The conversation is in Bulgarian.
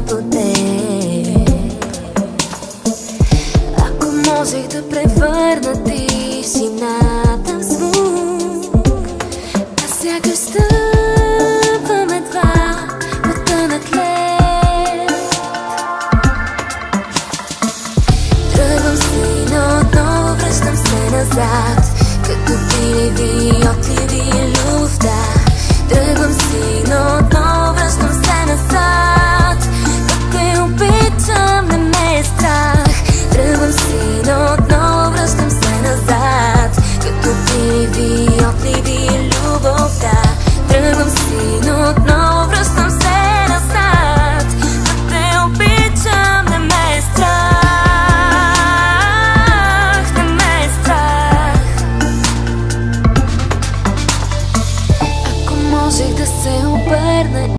до теб. Ако можех да превърна тишината в звук, а сякаш стъпвам едва по тънък лед. Тръгвам си, но отново връщам се назад, като приливи, отливи люфта. Тръгвам си, но отново връщам се назад, да те обичам, не ме е страх. Тръгвам си, но отново връщам се назад, като приливи, отливи любовта. Тръгвам си, но отново връщам се назад, да те обичам, не ме е страх. Не ме е страх. Ако можех да се обърна